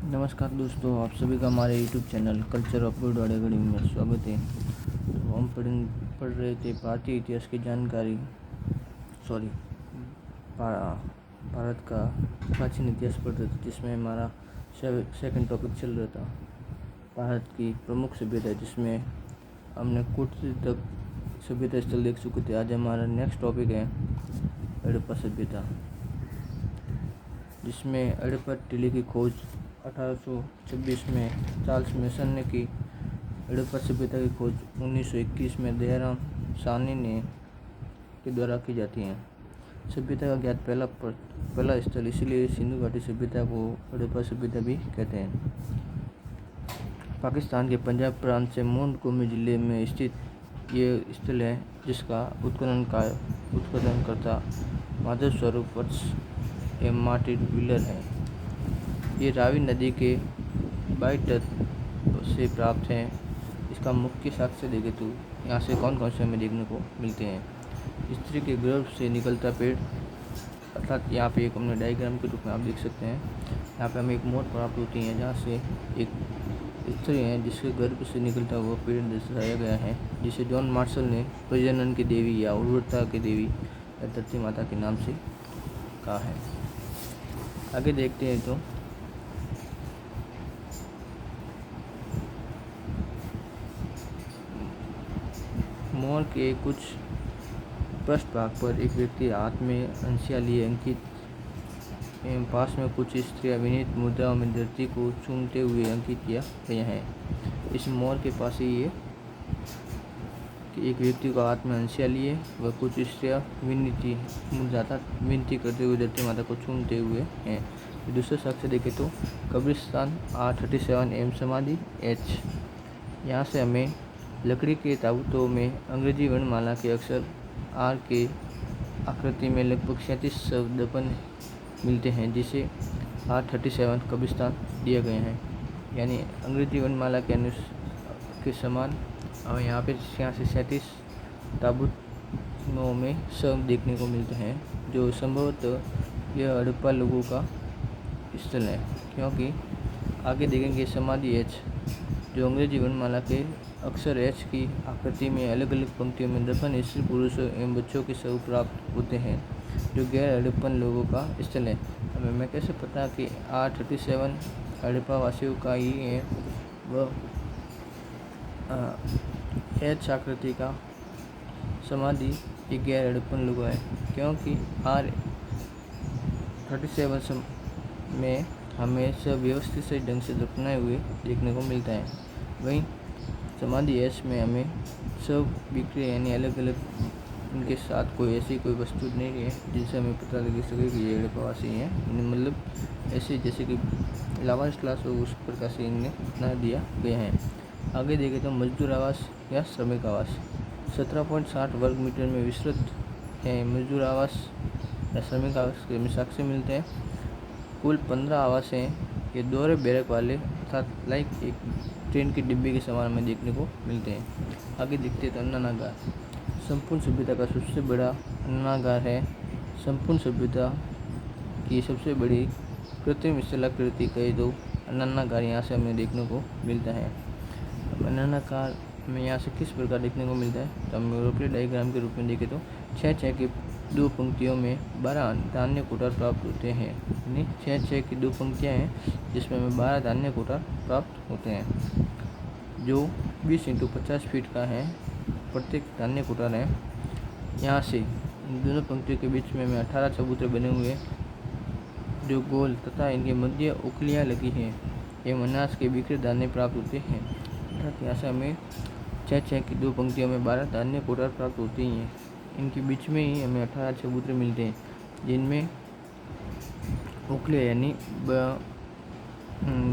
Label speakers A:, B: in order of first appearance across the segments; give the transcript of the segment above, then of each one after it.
A: नमस्कार दोस्तों, आप सभी का हमारे यूट्यूब चैनल कल्चर अपलोड अड़गड़ी में स्वागत है। तो हम पढ़ रहे थे भारतीय इतिहास की जानकारी भारत का प्राचीन इतिहास पढ़ रहे थे, जिसमें हमारा सेकंड टॉपिक चल रहा था भारत की प्रमुख सभ्यता, जिसमें हमने कुर्ती तक सभ्यता स्थल देख चुके थे। आज हमारा नेक्स्ट टॉपिक है हड़प्पा सभ्यता, जिसमें हड़प्पा टीले की खोज 1826 में चार्ल्स मेसन ने की। हड़प्पा सभ्यता की खोज 1921 में दयाराम साहनी ने के द्वारा की जाती है। सभ्यता का ज्ञात पहला स्थल, इसीलिए सिंधु घाटी सभ्यता को हड़प्पा सभ्यता भी कहते हैं। पाकिस्तान के पंजाब प्रांत से मोंटगोमरी जिले में स्थित ये स्थल है, जिसका उत्खननकर्ता माधव स्वरूप वत्स एवं मार्टिन व्हीलर है। ये रावी नदी के बाएं तट से प्राप्त है। इसका मुख्य साक्ष्य देखें तो यहाँ से कौन कौन से हमें देखने को मिलते हैं। स्त्री के गर्भ से निकलता पेड़, अर्थात यहाँ पे एक हमने डायग्राम के रूप में आप देख सकते हैं। यहाँ पे हमें एक मोर प्राप्त होती है, जहाँ से एक स्त्री है जिसके गर्भ से निकलता हुआ पेड़ दर्शाया गया है, जिसे जॉन मार्शल ने प्रजनन की देवी या उर्वरता की देवी या धरती माता के नाम से कहा है। आगे देखते हैं तो मोर के कुछ पृष्ठ भाग पर एक व्यक्ति हाथ में हंसिया लिए अंकित एवं पास में कुछ स्त्रियां विनीत मुद्राओं में धरती को चूमते हुए अंकित किया गया है। इस मोर के पास ही ये कि एक व्यक्ति को हाथ में हंसिया लिए व कुछ स्त्रियां विनती करते हुए धरती माता को चूमते हुए हैं। दूसरा साक्ष्य देखें तो कब्रिस्तान R37 एवं समाधि H। यहाँ से हमें लकड़ी के ताबूतों में अंग्रेजी वर्णमाला के अक्षर R के आकृति में लगभग 37 दफन मिलते हैं, जिसे R37 कब्रिस्तान दिए गए हैं। यानी अंग्रेजी वर्णमाला के समान हमें यहाँ पे 37 ताबूतों में शव देखने को मिलते हैं, जो संभवतः यह हड़प्पा लोगों का स्थल है, क्योंकि आगे देखेंगे समाधि H, जो अंग्रेजी वर्णमाला के अक्षर H की आकृति में अलग अलग पंक्तियों में दफन स्त्री पुरुषों एवं बच्चों के शव प्राप्त होते हैं, जो गैर हड़प्पन लोगों का स्थल है। हमें कैसे पता कि R37 हड़प्पा वासियों का ही है, वह H आकृति का समाधि एक गैर हड़प्पन लोगों है, क्योंकि R37 में हमें व्यवस्थित से ढंग से दफनाए हुए देखने को मिलता है। वहीं समाधि H में हमें सब बिखरे, यानी अलग अलग उनके साथ कोई वस्तु नहीं है जिनसे हमें पता लग सके कि ये हड़प्पावासी हैं। मतलब ऐसे जैसे कि लावाश क्लास हो, उस प्रकार से इन्हें बना दिया गया है। आगे देखें तो मजदूर आवास या श्रमिक आवास 17.60 वर्ग मीटर में विस्तृत है। मजदूर आवास या श्रमिक आवास के हमें साक्ष्य मिलते हैं। कुल 15 आवास हैं। ये दोहरे बैरक वाले, अर्थात लाइक एक ट्रेन की डिब्बे के समान हमें देखने को मिलते हैं। आगे देखते हैं तो अन्नागार संपूर्ण सभ्यता का सबसे बड़ा अन्नागार है। संपूर्ण सभ्यता की सबसे बड़ी कृत्रिम स्थलाकृति कहे तो अन्नागार यहाँ से हमें देखने को मिलता है। अन्नागार में यहाँ से किस प्रकार देखने को मिलता है, तो हम यूरोपीय डायग्राम के रूप में देखें तो 6-6 की 2 पंक्तियों में 12 धान्य कोठार प्राप्त होते हैं। यानी 6-6 की 2 पंक्तियाँ हैं, जिसमें हमें 12 धान्य कोठार प्राप्त होते हैं, जो 20 × 50 फीट का है प्रत्येक धान्य कोठार है। यहाँ से इन दोनों पंक्तियों के बीच में हमें 18 चबूतरे बने हुए, जो गोल तथा इनके मध्य उखलियाँ लगी हैं एवं अनाज के बिखरे दाने प्राप्त होते हैं। अर्थात यहाँ से हमें 6-6 की 2 पंक्तियों में 12 धान्य कोठार प्राप्त होते ही हैं। इनके बीच में ही हमें 18 चबूतरे मिलते हैं, जिनमें उखलियाँ यानी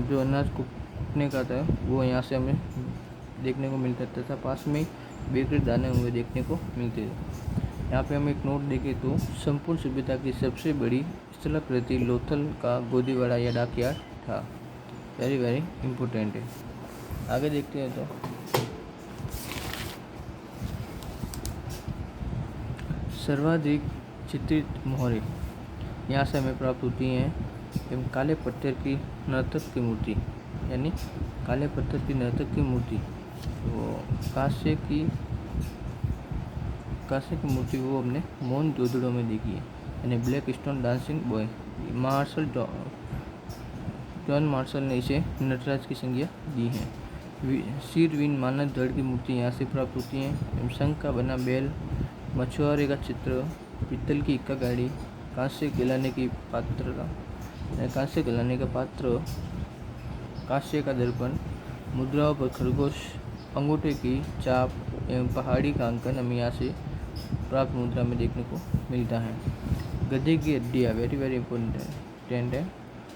A: जो अनाज को कूटने का था वो यहाँ से हमें देखने को मिलता है, तथा पास में बिखरे दाने हुए देखने को मिलते हैं। यहाँ पे हम एक नोट देखें तो संपूर्ण सभ्यता की सबसे बड़ी स्थलाकृति लोथल का गोदीवाड़ा या डाकयार्ड था। वेरी वेरी इम्पोर्टेंट है। आगे देखते हैं तो सर्वाधिक चित्रित मोहरें यहाँ से हमें प्राप्त होती हैं एवं काले पत्थर की नर्तक की मूर्ति, यानी काले पत्थर की नर्तक की मूर्ति, वो कांसे की मूर्ति वो हमने मोहनजोदड़ो में देखी है, यानी black stone dancing boy. John Marshall ने इसे नटराज की संज्ञा दी है। शीरविन मानव धड़ की मूर्ति यहाँ से प्राप्त होती है। एवं शंख का बना बैल, मछुआरे का चित्र, पीतल की इक्का गाड़ी, कांस्य गलाने का पात्र, कांस्य का दर्पण, मुद्राओं पर खरगोश, अंगूठे की चाप एवं पहाड़ी का अंकन हमें यहाँ से प्राप्त मुद्रा में देखने को मिलता है। गधे की हड्डियाँ वेरी वेरी इंपॉर्टेंट है।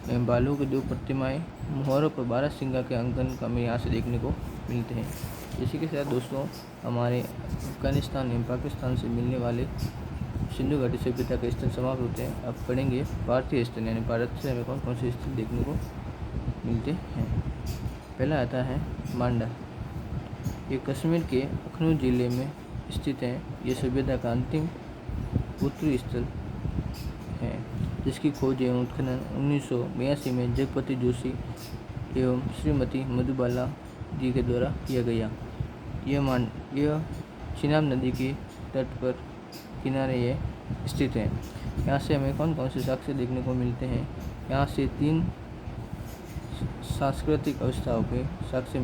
A: एवं बालों की 2 प्रतिमाएँ, मुहरों पर 12 सिंगा के अंकन का हमें यहाँ से देखने को मिलते हैं। इसी के साथ दोस्तों हमारे अफगानिस्तान एवं पाकिस्तान से मिलने वाले सिंधु घाटी सभ्यता के स्थल समाप्त होते हैं। अब पढ़ेंगे भारतीय स्थल, यानी भारत से हमें कौन कौन से स्थल देखने को मिलते हैं। पहला आता है मांडा। ये कश्मीर के अखनूर जिले में स्थित है। ये सभ्यता का अंतिम उत्तरी स्थल है, जिसकी खोज एवं उत्खनन 1982 में जगपति जोशी एवं श्रीमती मधुबाला जी के द्वारा किया गया। यह चिनाब नदी के तट पर किनारे ये स्थित है। यहाँ से हमें कौन कौन से साक्ष्य देखने को मिलते हैं। यहाँ से 3 सांस्कृतिक अवस्थाओं के साक्ष्य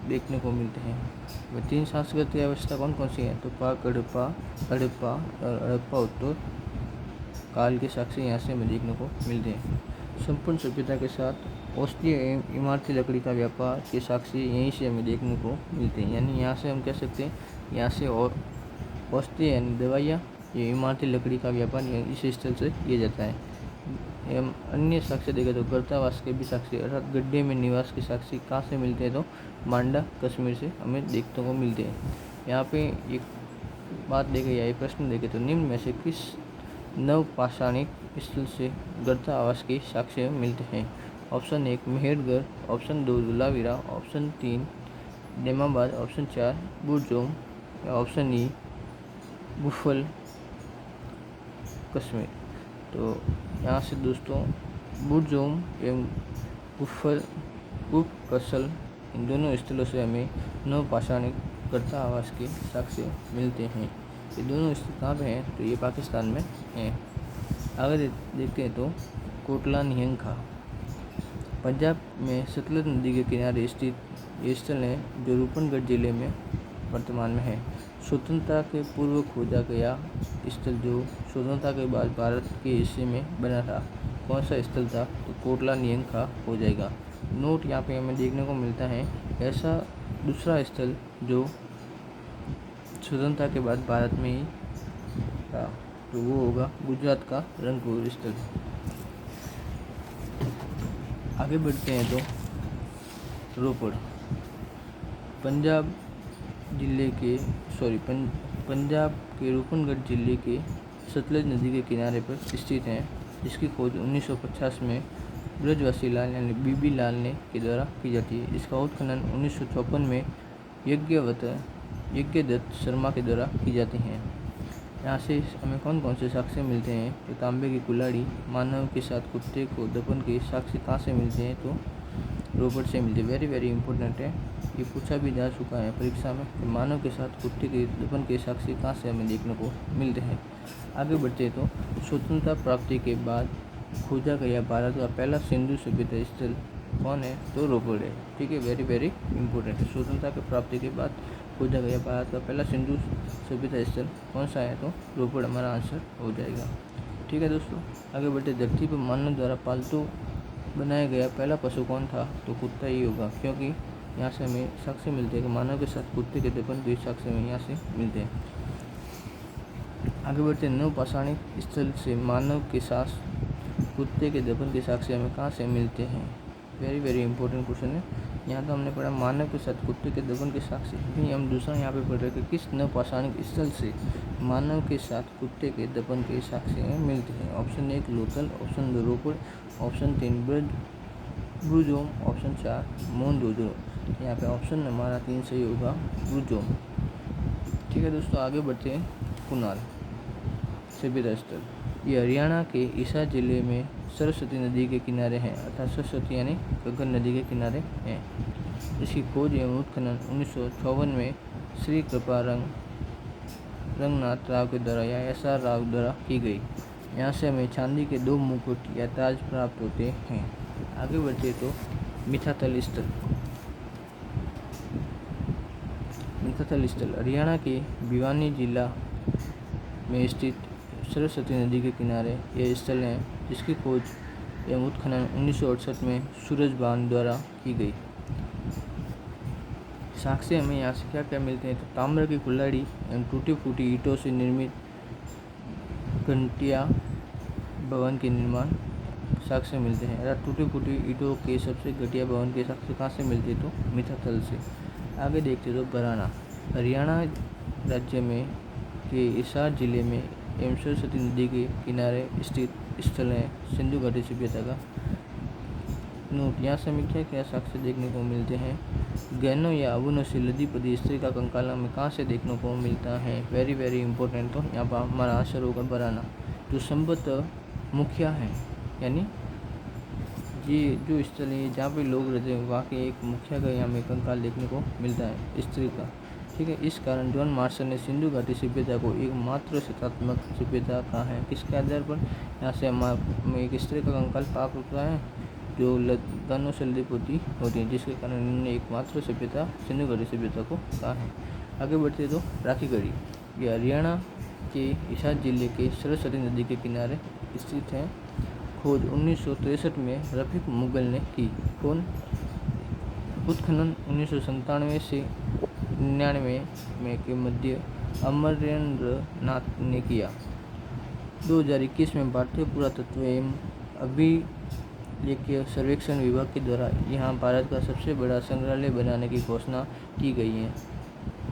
A: देखने को मिलते हैं। वे 3 सांस्कृतिक अवस्था कौन कौन सी हैं, तो पाक हड़प्पा और हड़प्पा उत्तर काल के साक्ष्य यहाँ से हमें देखने को मिलते हैं। संपूर्ण सभ्यता के साथ औषधीय एवं इमारती लकड़ी का व्यापार के साक्ष्य यहीं से हमें देखने को मिलते हैं। यानी यहाँ से हम कह सकते हैं, यहाँ से और औषधीय यानी दवाइयाँ, ये इमारती लकड़ी का व्यापार इस स्थल से किया जाता है। एवं अन्य साक्ष्य देखें तो गर्तावास के भी साक्ष्य अर्थात गड्ढे में निवास के साक्ष्य कहाँ से मिलते हैं, तो मांडा कश्मीर से हमें देखने को मिलते हैं। यहाँ पे एक बात देखे या एक प्रश्न देखें तो निम्न में से किस नवपाषाणिक स्थल से गर्ता आवास के साक्ष्य मिलते हैं। Option 1 Mehrgarh, option 2 Dholavira, option 3 Nemabad, option 4 Burzahom, या ऑप्शन ई बुफल कश्मीर। तो यहाँ से दोस्तों बुरजोम एवं बुफ कसल, इन दोनों स्थलों से हमें नवपाषाणिक गर्ता आवास के साक्ष्य मिलते हैं। ये दोनों स्थल कहाँ पे हैं, तो ये पाकिस्तान में हैं। आगे देखते हैं तो कोटला निहंगा पंजाब में सतलज नदी के किनारे स्थित ये स्थल है, जो रूपनगढ़ जिले में वर्तमान में है। स्वतंत्रता के पूर्व खोजा गया स्थल जो स्वतंत्रता के बाद भारत के हिस्से में बना था, कौन सा स्थल था, तो कोटला निहंगा हो जाएगा। नोट यहाँ पे हमें देखने को मिलता है, ऐसा दूसरा स्थल जो स्वतंत्रता के बाद भारत में ही था, तो वो होगा गुजरात का रंगपुर स्थल। आगे बढ़ते हैं तो रोपड़ पंजाब के रूपनगढ़ जिले के सतलज नदी के किनारे पर स्थित है, जिसकी खोज 1950 में ब्रजवासी लाल यानी बीबी लाल ने के द्वारा की जाती है। इसका उत्खनन 1954 में यज्ञदत्त शर्मा के द्वारा की जाती हैं। यहाँ से हमें कौन कौन से साक्ष्य मिलते हैं, तो तांबे की कुल्हाड़ी, मानव के साथ कुत्ते को दफन के साक्ष्य कहाँ से मिलते हैं, तो रोबोट से मिलते हैं। वेरी वेरी इंपॉर्टेंट है, ये पूछा भी जा चुका है परीक्षा में कि मानव के साथ कुत्ते के दफन के साक्ष्य कहाँ से हमें देखने को मिलते हैं। आगे बढ़ते तो स्वतंत्रता प्राप्ति के बाद खोजा गया भारत का पहला सिंधु सभ्यता स्थल कौन है, तो रोपड़ है। ठीक है, वेरी वेरी इंपॉर्टेंट है। स्वतंत्रता की प्राप्ति के बाद खोजा गया भारत का पहला सिंधु सभ्यता स्थल कौन सा है, तो रोपड़ हमारा आंसर हो जाएगा। ठीक है दोस्तों, आगे बढ़ते धरती पर मानव द्वारा पालतू बनाया गया पहला पशु कौन था, तो कुत्ता ही होगा, क्योंकि यहाँ से हमें साक्ष्य मिलते हैं कि मानव के साथ कुत्ते के दफन के साक्ष्य हमें यहाँ से मिलते हैं। आगे बढ़ते नवपाषाणिक स्थल से मानव के साथ कुत्ते के दफन के साक्ष्य हमें कहाँ से मिलते हैं। वेरी वेरी इंपॉर्टेंट क्वेश्चन है। यहाँ तो हमने पढ़ा मानव के साथ कुत्ते के दफन के साक्ष्य, नहीं हम दूसरा यहाँ पे पढ़ रहे हैं कि किस नवपाषाणिक स्थल से मानव के साथ कुत्ते के दफन के साक्ष्य मिलते हैं। ऑप्शन 1 लोथल, ऑप्शन 2 रोपड़, ऑप्शन 3 बुरजोम, ऑप्शन 4 मोहनजोदड़ो। यहाँ पे ऑप्शन हमारा 3 सही होगा, बुरजोम। ठीक है दोस्तों, आगे बढ़ते हैं कुनाल सभ्यता स्थल। ये हरियाणा के हिसार जिले में सरस्वती नदी के किनारे हैं, अर्थात सरस्वती यानी घग्गर नदी के किनारे हैं। इसकी खोज एवं उत्खनन 1954 में श्री कृपा रंगनाथ राव के द्वारा या SR राव द्वारा की गई। यहाँ से हमें चांदी के 2 मुकुट या ताज प्राप्त होते हैं। आगे बढ़ते तो मिथाथल स्थल। मिथाथल स्थल हरियाणा के भिवानी जिला में स्थित सरस्वती नदी के किनारे यह स्थल है, जिसकी खोज एवं उत्खनन 1968 में सूरजबान द्वारा की गई। साक्ष्य हमें यहाँ से क्या क्या मिलते हैं तो ताम्र की कुल्हाड़ी एवं टूटी फूटी ईंटों से निर्मित घंटिया भवन के निर्माण साक्ष्य मिलते हैं। अर्थात टूटी फूटी ईंटों के सबसे घटिया भवन के साक्ष्य कहाँ से मिलते हैं तो मिथाथल से। आगे देखते तो बराना। हरियाणा राज्य में के हिसार जिले में एवं सरस्वती नदी के किनारे स्थित स्थल है सिंधु घाटी सभ्यता का। नोट, यहाँ से हमें क्या क्या साक्ष्य देखने को मिलते हैं। गहनों या अवुनों से लदी पदी स्त्री का कंकाल हमें कहाँ से देखने को मिलता है, वेरी वेरी इंपॉर्टेंट। तो यहाँ पर हमारा आंसर होगा बराना, जो संभवतः मुखिया है, यानी ये जो स्थल है जहाँ पे लोग रहते हैं वहाँ के एक मुखिया का हमें कंकाल देखने को मिलता है स्त्री का। ठीक है, इस कारण जॉन मार्शल ने सिंधु घाटी सभ्यता को एक मात्र सत्तात्मक सभ्यता कहा है। किसके आधार पर, यहाँ से हमें एक स्त्री का कंकाल प्राप्त होता है जो गहनों से लदी पोती होती है, जिसके कारण इन्होंने एकमात्र सभ्यता सिंधु घाटी सभ्यता को कहा है। आगे बढ़ते तो राखीगढ़ी। ये हरियाणा के हिसार जिले के सरस्वती नदी के किनारे स्थित है। खोज 1963 में रफीक मुगल ने की। कौन? उत्खनन 1997 से 99 में के मध्य अमरेंद्र नाथ ने किया। 2021 में भारतीय पुरातत्व एवं अभिलेखीय सर्वेक्षण विभाग के द्वारा यहाँ भारत का सबसे बड़ा संग्रहालय बनाने की घोषणा की गई है।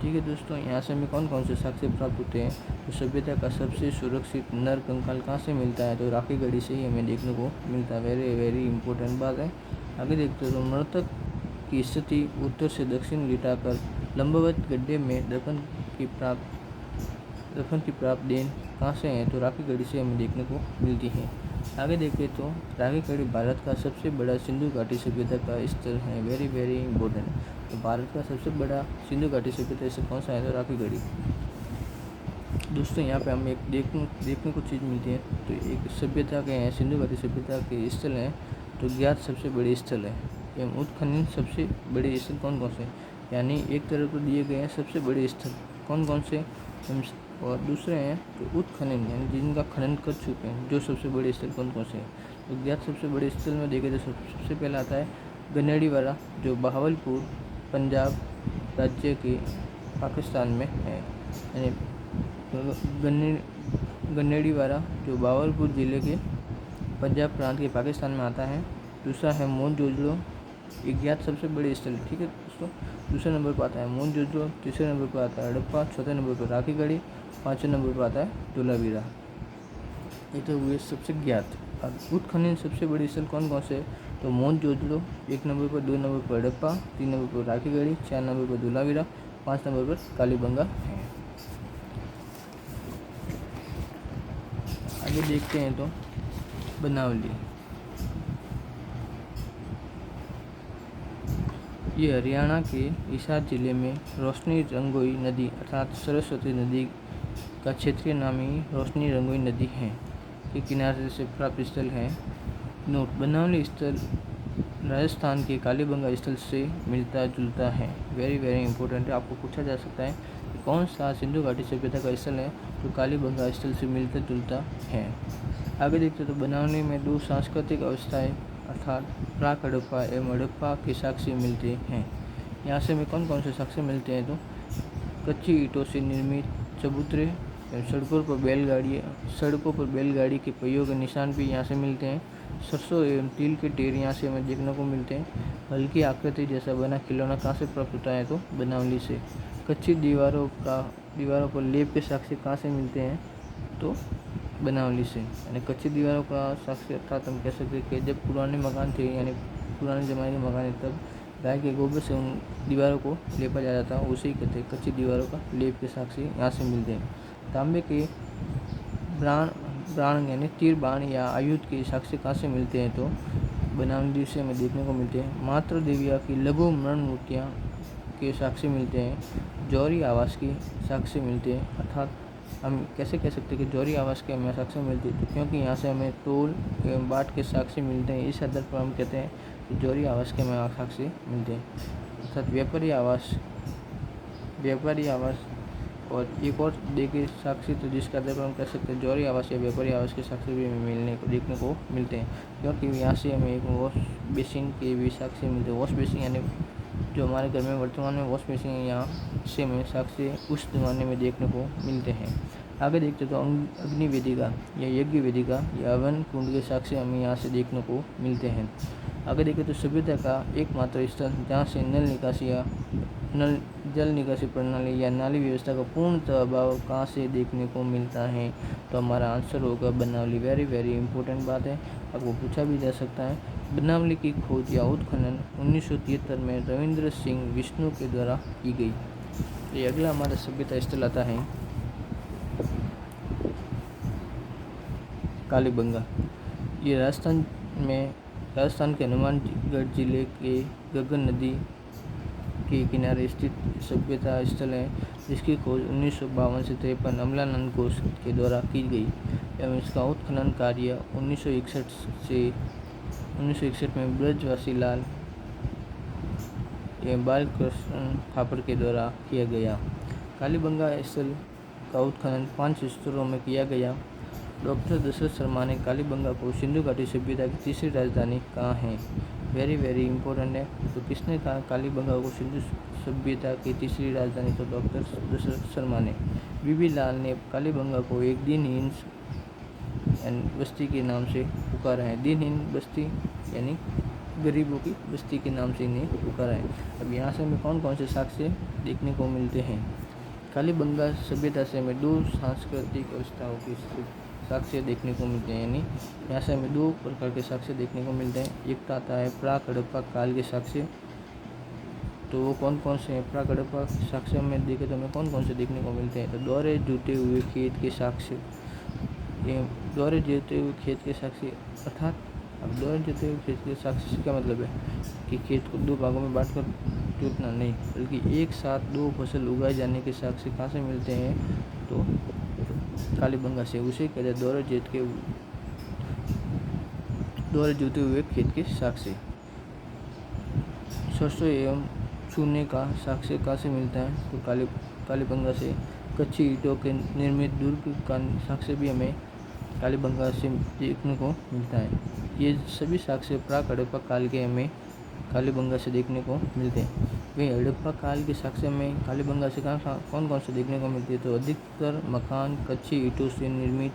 A: ठीक है दोस्तों, यहाँ से हमें कौन कौन से साक्ष्य प्राप्त होते हैं तो सभ्यता का सबसे सुरक्षित नर कंकाल कहाँ से मिलता है तो राखीगढ़ी से ही हमें देखने को मिलता है। वेरी वेरी इंपॉर्टेंट बात है। आगे देखते तो मृतक की स्थिति उत्तर से दक्षिण लिटाकर लंबवत गड्ढे में दफन की प्राप्त देन कहाँ से है तो राखीगढ़ी से हमें देखने को मिलती है। आगे देखते तो राखीगढ़ी भारत का सबसे बड़ा सिंधु घाटी सभ्यता का स्थल है। Very very important. तो भारत का सबसे बड़ा सिंधु घाटी सभ्यता स्थल कौन सा है तो राखीगढ़ी। दोस्तों, यहाँ पे हमें एक देखने को चीज़ मिलती है तो एक सभ्यता के हैं सिंधु घाटी सभ्यता के स्थल हैं तो ज्ञात सबसे बड़े स्थल है एवं उत्खनन सबसे बड़े स्थल कौन कौन से, यानी एक तरफ तो दिए गए हैं सबसे बड़े स्थल कौन कौन से और दूसरे हैं तो उत्खनन यानी जिनका खनन कर चुके हैं जो सबसे बड़े स्थल कौन कौन से हैं। तो ज्ञात सबसे बड़े स्थल में देखें तो सबसे पहला आता है गनेड़ीवाला जो बहावलपुर पंजाब राज्य के पाकिस्तान में है, यानी गनेड़ीवाला जो बहावलपुर ज़िले के पंजाब प्रांत के पाकिस्तान में आता है। दूसरा है मोहनजोदड़ो, एक ज्ञात सबसे बड़े स्थल। ठीक है दोस्तों, दूसरे नंबर पर आता है मोहनजोदड़ो, तीसरे नंबर पर आता है हड़प्पा, चौथे नंबर पर राखीगढ़ी, पाँचवें नंबर पर आता है धोलावीरा। ये तो हुए सबसे ज्ञात। अब उत्खनन सबसे बड़े स्थल कौन कौन से तो मोहनजोदड़ो 1 नंबर पर, 2 नंबर पर हड़प्पा, 3 नंबर पर राखीगढ़ी, 4 नंबर पर धोलावीरा, 5 नंबर पर कालीबंगा है। आगे देखते हैं तो बनावली। ये हरियाणा के हिसार जिले में रोशनी रंगोई नदी अर्थात सरस्वती नदी का क्षेत्रीय नाम ही रोशनी रंगोई नदी है के किनारे से प्राप्त स्थल है। नोट, बनावली स्थल राजस्थान के कालीबंगा स्थल से मिलता जुलता है। वेरी वेरी इंपॉर्टेंट है, आपको पूछा जा सकता है कि कौन सा सिंधु घाटी सभ्यता का स्थल है तो कालीबंगा स्थल से मिलता जुलता है। आगे देखते तो बनावली में 2 सांस्कृतिक अवस्थाएं अर्थात प्राक हड़प्पा एवं हड़प्पा के साक्ष्य मिलते हैं। यहाँ से हमें कौन कौन से साक्ष्य मिलते हैं तो कच्ची ईंटों से निर्मित चबूतरे, सड़कों पर बैलगाड़ी के पहियों के निशान भी यहाँ से मिलते हैं। सरसों एवं तिल के ढेर यहाँ से हमें देखने को मिलते हैं। हल्की आकृति जैसा बना खिलौना कहाँ से प्राप्त होता है तो बनावली से। कच्ची दीवारों पर लेप के साक्ष्य कहाँ से मिलते हैं तो बनावली से, यानी कच्ची दीवारों का साक्ष्य अर्थात हम कह सकते हैं कि जब पुराने मकान थे यानी पुराने ज़माने के मकान थे तब गाय के गोबर से उन दीवारों को लेपा जाता था, उसे ही कहते हैं कच्ची दीवारों का लेप के साक्ष्य यहाँ से मिलते हैं। तांबे के बाण यानी तीर बाण या आयुध के साक्ष्य कहाँ से मिलते हैं? तो बनावली दृश्य में देखने को मिलते हैं। मातृ देविया की लघु मरण मूर्तियाँ के साक्ष्य मिलते हैं। जौहरी आवास की साक्ष्य मिलते हैं। अर्थात हम कैसे कह सकते हैं कि जौहरी आवास के हमें साक्ष्य मिलते हैं? तो क्योंकि यहाँ से हमें तोल एवं बाट के साक्ष्य मिलते हैं, इस आधार पर हम कहते हैं कि जौहरी आवास के हमें साक्ष्य मिलते हैं। अर्थात व्यापारी आवास और एक और देखिए साक्ष्य, तो जिसके आधार पर हम कह सकते हैं जौहरी आवास या व्यापारी आवास के साक्ष्य भी हमें देखने को मिलते हैं। क्योंकि यहाँ से हमें एक वॉश बेसिन के भी साक्ष्य मिलते हैं। वॉश बेसिन यानी जो हमारे घर में वर्तमान में वॉश बेसिन है, यहाँ से हमें साक्ष्य उस ज़माने में देखने को मिलते हैं। आगे देखते तो अग्नि वेदिका या यज्ञ वेदिका या हवन कुंड के साक्ष्य हमें यहाँ से देखने को मिलते हैं। आगे देखें तो सभ्यता का एकमात्र स्थल जहाँ से नल जल निकासी प्रणाली या नाली व्यवस्था का पूर्णतः अभाव कहाँ से देखने को मिलता है? तो हमारा आंसर होगा बनावली। वेरी वेरी इंपॉर्टेंट बात है, आपको पूछा भी जा सकता है। बनावली की खोज या उत्खनन 1973 में रविंद्र सिंह विष्णु के द्वारा की गई। ये अगला हमारा सभ्यता स्थल आता है कालीबंगा। ये राजस्थान के हनुमानगढ़ जिले के गगन नदी के किनारे स्थित सभ्यता स्थल है, जिसकी खोज 1952 से 53 अमलानंद घोष के द्वारा की गई एवं इसका उत्खनन कार्य 1961 में ब्रजवासी लाल एवं बालकृष्ण थापर के द्वारा किया गया। कालीबंगा स्थल का उत्खनन 5 स्तरों में किया गया। डॉक्टर दशरथ शर्मा ने कालीबंगा को सिंधु घाटी सभ्यता की तीसरी राजधानी कहा है। वेरी वेरी इंपॉर्टेंट है। तो किसने कहा कालीबंगा को सिंधु सभ्यता की तीसरी राजधानी? तो डॉक्टर दशरथ शर्मा ने। बीबी लाल ने कालीबंगा को एक दिनहीन बस्ती के नाम से पुकारा है। दिनहीन बस्ती यानी गरीबों की बस्ती के नाम से इन्हें पुकारा है। अब यहाँ से हमें कौन कौन से साक्ष्य देखने को मिलते हैं? कालीबंगा सभ्यता से हमें 2 सांस्कृतिक अवस्थाओं की साक्ष्य देखने को मिलते हैं। यानी यहाँ से हमें 2 प्रकार के साक्ष्य देखने को मिलते हैं। एक तो आता है प्राक हड़प्पा काल के साक्ष्य। तो वो कौन कौन से हैं? प्राक हड़प्पा साक्ष्य में देखें तो हमें कौन कौन से देखने को मिलते हैं? तो दोहरे जुते हुए खेत के साक्ष्य। दोहरे जुते हुए खेत के साक्ष्य अर्थात अब दोहरे जुते हुए खेत के साक्ष्य से क्या मतलब है कि खेत को 2 भागों में बांटकर जोतना नहीं, बल्कि एक साथ 2 फसल उगाए जाने के साक्ष्य कहाँ से मिलते हैं? तो कालीबंगा से। उसे कहते हैं दोहरे जुते हुए खेत के साक्ष्य। सरसों एवं चूने का साक्ष्य कहाँ से मिलता है? तो कालीबंगा से। कच्ची ईंटों के निर्मित दुर्ग का साक्ष्य भी हमें कालीबंगा से देखने को मिलता है। ये सभी साक्ष्य प्राक हड़प्पा काल के हमें कालीबंगा से देखने को मिलते हैं। वहीं हड़प्पा काल के साक्ष्य में कालीबंगा से कौन कौन से देखने को मिलती है? तो अधिकतर मकान कच्ची ईंटों से निर्मित,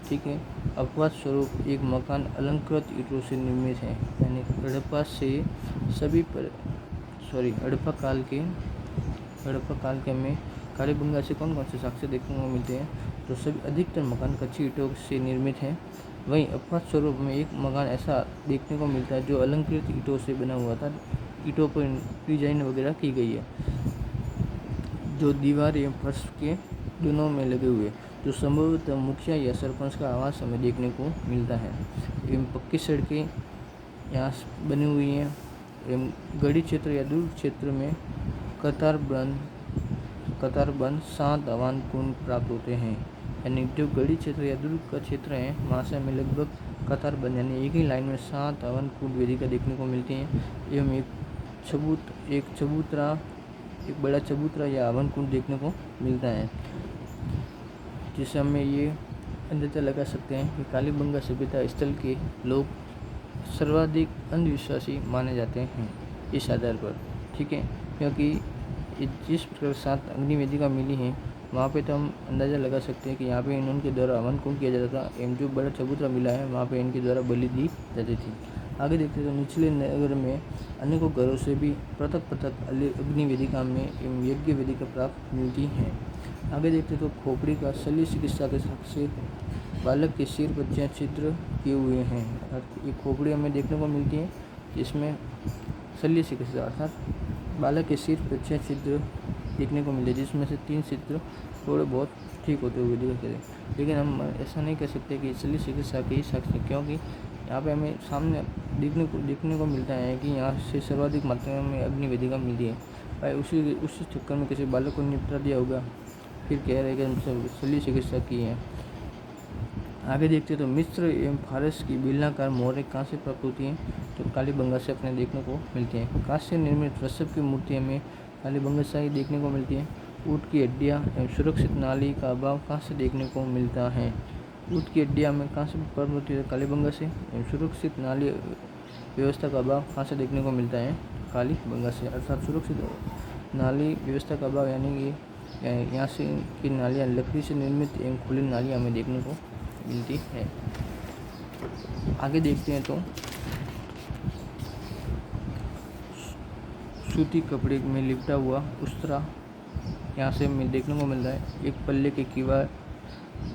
A: ठीक है। अपवाद स्वरूप एक मकान अलंकृत ईंटों से निर्मित है। यानी हड़प्पा काल के हमें कालीबंगा से कौन कौन से साक्ष्य देखने को मिलते हैं? तो सभी अधिकतर मकान कच्ची ईंटों से निर्मित हैं। वहीं अपवाद स्वरूप में एक मकान ऐसा देखने को मिलता है जो अलंकृत ईंटों से बना हुआ था, ईंटों पर डिजाइन वगैरह की गई है, जो दीवार एवं फर्श के दोनों में लगे हुए, जो संभवतः मुखिया या सरपंच का आवास हमें देखने को मिलता है। एवं पक्की सड़कें यहाँ बनी हुई हैं। एवं गढ़ी क्षेत्र या दुर्ग क्षेत्र में कतारबंद 7 हवन कुंड प्राप्त होते हैं। यानी जो गढ़ी क्षेत्र या दुर्ग का क्षेत्र है, वहाँ से हमें लगभग कतारबंद यानी एक ही लाइन में 7 हवन कुंड वेदिका देखने को मिलती हैं। एवं एक बड़ा चबूतरा या हवन कुंड देखने को मिलता है, जिससे हमें ये अंदाजा लगा सकते हैं कि कालीबंगा सभ्यता स्थल के लोग सर्वाधिक अंधविश्वासी माने जाते हैं इस आधार पर, ठीक है। क्योंकि जिस प्रकार 7 अग्नि वेदिका मिली हैं, वहाँ पे तो हम अंदाज़ा लगा सकते हैं कि यहाँ पे इनके द्वारा हवन कुंड किया जाता था। एवं जो बड़ा चबूतरा मिला है, वहाँ पे इनके द्वारा बलि दी जाती थी। आगे देखते तो निचले नगर में अनेकों घरों से भी पृथक अग्नि वेदिका में एवं यज्ञ वेदिका प्राप्त मिलती हैं। आगे देखते तो खोपड़ी का शल्य चिकित्सा के साक्ष्य बालक के सिर पर छिद्र किए हुए हैं। अर्थात ये खोपड़ी हमें देखने को मिलती है, जिसमें शल्य चिकित्सा अर्थात बालक के सिर पर 6 छिद्र देखने को मिले, जिसमें से 3 छिद्र थोड़े बहुत ठीक होते हुए दिखाई दे। लेकिन हम ऐसा नहीं कह सकते कि शल्य चिकित्सा के ही साक्ष्य, क्योंकि यहाँ पे हमें सामने देखने को मिलता है कि यहाँ से सर्वाधिक मात्रा में अग्नि वेदिका मिलती है। भाई उसी चक्कर में किसी बालक को निपटा दिया होगा, फिर कह रहे हैं कि हम शल्य चिकित्सा की है। आगे देखते हैं तो मिस्र एवं फारस की बेलनाकार मोहरें कहाँ से प्राप्त होती हैं, तो कालीबंगा से अपने देखने को मिलती हैं। कांस्य निर्मित वृषभ की मूर्ति हमें कालीबंगा से ही देखने को मिलती है। ऊँट की हड्डियाँ एवं सुरक्षित नाली का अभाव कहाँ से देखने को मिलता है, ऊँट की हड्डियाँ हमें कहाँ से प्राप्त होती है, कालीबंगा से। एवं सुरक्षित नाली व्यवस्था का अभाव कहाँ से देखने को मिलता है, कालीबंगा से। अर्थात सुरक्षित नाली व्यवस्था का अभाव यानी कि यहाँ से की नालियाँ लकड़ी से निर्मित एवं खुली नालियाँ हमें देखने को मिलती है। आगे देखते हैं तो सूती कपड़े में लिपटा हुआ उस्तरा यहाँ से हमें देखने को मिल रहा है। एक पल्ले के किवाड़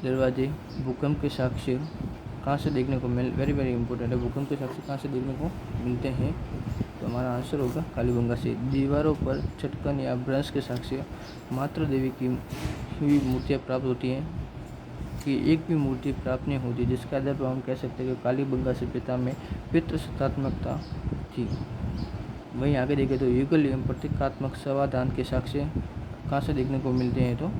A: दरवाजे भूकंप के साक्ष्य कहाँ से देखने को वेरी इंपॉर्टेंट है, भूकंप के साक्ष्य कहाँ से देखने को मिलते हैं, तो हमारा आंसर होगा कालीबंगा से। दीवारों पर छटकन या भ्रंश के साक्ष्य मातृ देवी की हुई मूर्तियाँ प्राप्त होती हैं कि एक भी मूर्ति प्राप्त नहीं होती, जिसके आधार पर हम कह सकते हैं कि कालीबंगा से पिता में पितृसत्तात्मकता थी। वहीं आगे देखें तो युगल एवं प्रतीकात्मक समाधान के साक्ष्य कहाँ से देखने को मिलते हैं, तो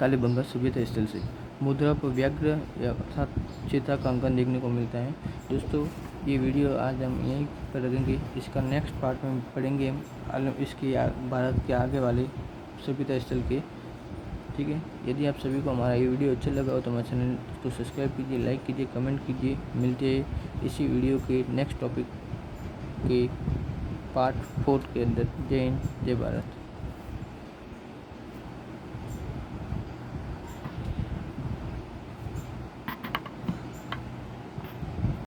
A: कालीबंगा सभ्यता स्थल से। मुद्रा पर व्याघ्र अर्थात चीता का अंकन देखने को मिलता है। दोस्तों ये वीडियो आज हम यहीं पर रखेंगे, इसका नेक्स्ट पार्ट में पढ़ेंगे हम इसकी भारत के आगे वाले सभ्यता स्थल के। ठीक है, यदि आप सभी को हमारा ये वीडियो अच्छा लगा हो तो हमारे चैनल को सब्सक्राइब कीजिए, लाइक कीजिए, कमेंट कीजिए। मिलते हैं इसी वीडियो के नेक्स्ट टॉपिक के पार्ट 4 के अंदर। जय हिंद, जय भारत।